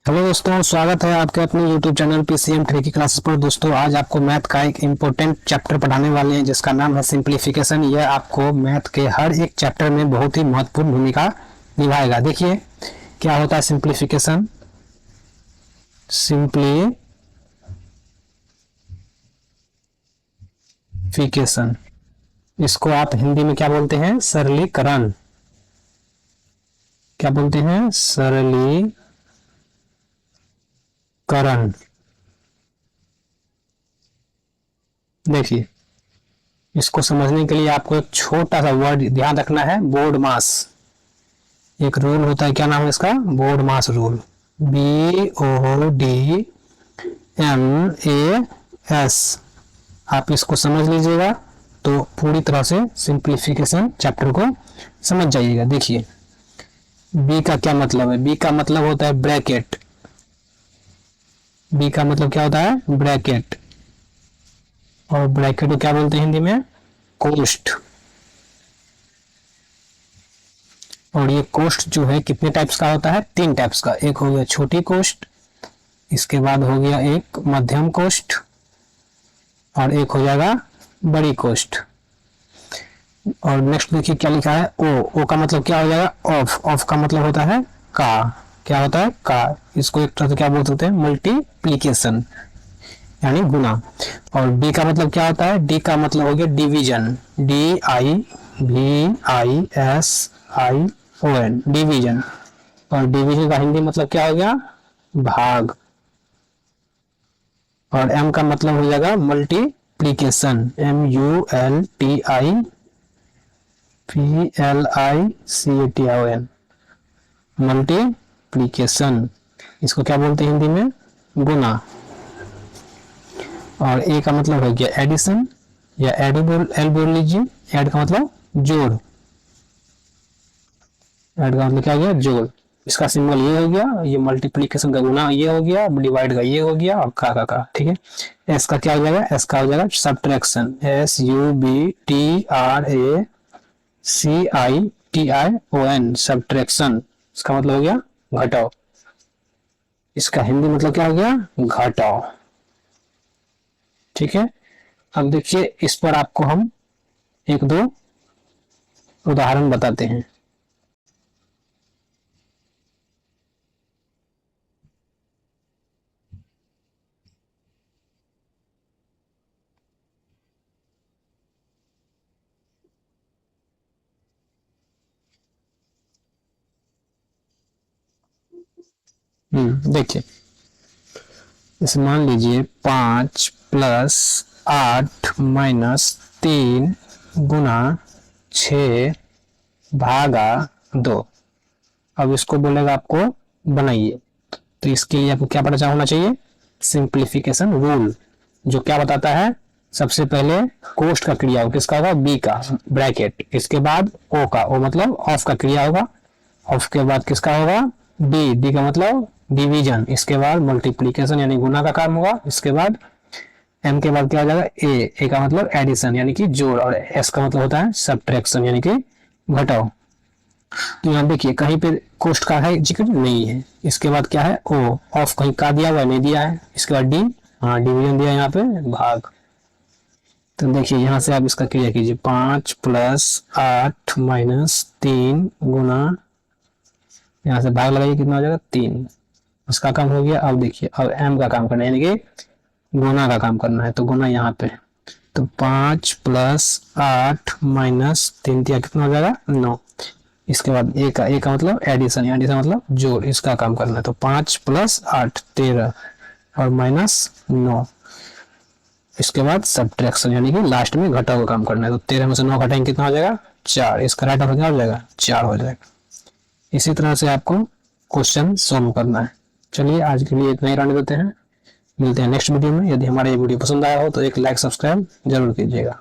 Hello दोस्तों, स्वागत है आपके अपने YouTube channel PCM tricky classes पर। दोस्तों आज आपको मैथ का एक इम्पोर्टेंट चैप्टर पढ़ाने वाले हैं जिसका नाम है सिंप्लीफिकेशन। यह आपको मैथ के हर एक चैप्टर में बहुत ही महत्वपूर्ण भूमिका निभाएगा। देखिए क्या होता है सिंप्लीफिकेशन। सिंप्लीफिकेशन इसको आप हिंदी में क्या बोलते हैं? सरलीकरण। क्या बोलते हैं? सरलीकरण। देखिए इसको समझने के लिए आपको एक छोटा सा वर्ड ध्यान रखना है, बोर्ड मास। एक रूल होता है, क्या नाम है इसका? बोर्ड मास रूल। BODMAS। आप इसको समझ लीजिएगा तो पूरी तरह से सिंप्लीफिकेशन चैप्टर को समझ जाइएगा। देखिए बी का क्या मतलब है? बी का मतलब होता है ब्रैकेट। बी का मतलब क्या होता है? ब्रैकेट। और ब्रैकेट को क्या बोलते हैं हिंदी में? कोष्ठ। और ये कोष्ठ जो है कितने टाइप्स का होता है? 3 टाइप्स का। एक हो गया छोटी कोष्ठ, इसके बाद हो गया एक मध्यम कोष्ठ, और एक हो जाएगा बड़ी कोष्ठ। और नेक्स्ट देखिए क्या लिखा है? ओ का मतलब क्या हो जाएगा? ऑफ। ऑफ का मतलब होता है का। क्या होता है? का। इसको एक तरह से क्या बोल सकते हैं? मल्टीप्लीकेशन यानी गुना। और डी का मतलब क्या होता है? डी का मतलब हो गया डिवीजन। DIVISION, division. और डिवीजन का हिंदी मतलब क्या हो गया? भाग। और एम का मतलब हो जाएगा मल्टीप्लीकेशन। MULTIPLICATION, multiplication. इसको क्या बोलते हैं हिंदी में? गुना। और ए का मतलब हो गया एडिशन या एड बोल लीजिए। एड का मतलब जोड़। एड का मतलब क्या हो गया? जोड़। इसका सिंबल ये हो गया, ये मल्टीप्लीकेशन का गुना ये हो गया, डिवाइड का ये हो गया, और का। ठीक है। एस का क्या हो जाएगा? एस का हो जाएगा सब्ट्रैक्शन। SUBTRACITION, subtraction. इसका मतलब हो गया घटाओ। इसका हिंदी मतलब क्या हो गया? घटाओ। ठीक है। अब देखिए इस पर आपको हम एक दो उदाहरण बताते हैं। देखिए इसे मान लीजिए 5 प्लस 8 माइनस 3 गुना 6 भागा 2। अब इसको बोलेगा आपको बनाइए, तो इसके लिए आपको क्या पता होना चाहिए? सिंप्लीफिकेशन रूल, जो क्या बताता है? सबसे पहले कोष्ठ का क्रिया होगा, किसका होगा? बी का, ब्रैकेट। इसके बाद ओ का, ओ मतलब ऑफ का क्रिया होगा। ऑफ के बाद किसका होगा? डी। डी का मतलब डिवीजन। इसके बाद मल्टीप्लीकेशन यानी गुना का काम होगा। इसके बाद एम के बाद क्या हो जाएगा? ए का मतलब एडिशन यानी कि जोड़। और एस का मतलब होता है सब्ट्रैक्शन यानी कि घटाओ। तो यहाँ देखिए कहीं पे कोष्ठ का है जिक्र नहीं है। इसके बाद क्या है? ओ। ऑफ कहीं का दिया हुआ नहीं दिया है। इसके बाद डी, हाँ डिवीजन दिया यहाँ पे, भाग। तो देखिए यहाँ से आप इसका क्रिया कीजिए। 5 प्लस 8 माइनस 3 गुना, यहाँ से भाग लगाइए, कितना हो जाएगा? 3। इसका काम हो गया। अब देखिए अब एम का काम करना है, यानी कि गुना का काम करना है। तो गुना यहाँ पे, तो 5 प्लस 8 माइनस 3 दिया, कितना हो जाएगा? 9। इसके बाद ए का मतलब एडिशन, एडिशन मतलब जोड़। इसका काम करना है। तो 5 प्लस 8 13 और माइनस 9। इसके बाद सब्ट्रैक्शन यानी कि लास्ट में घटाव का काम करना है। तो 13 में से 9 घटाएंगे, कितना हो जाएगा? 4। इसका राइट आंसर क्या हो जाएगा? 4 हो जाएगा। इसी तरह से आपको क्वेश्चन सॉल्व करना है। चलिए आज के लिए इतना ही रहने देते हैं, मिलते हैं नेक्स्ट वीडियो में। यदि हमारा ये वीडियो पसंद आया हो तो एक लाइक सब्सक्राइब जरूर कीजिएगा।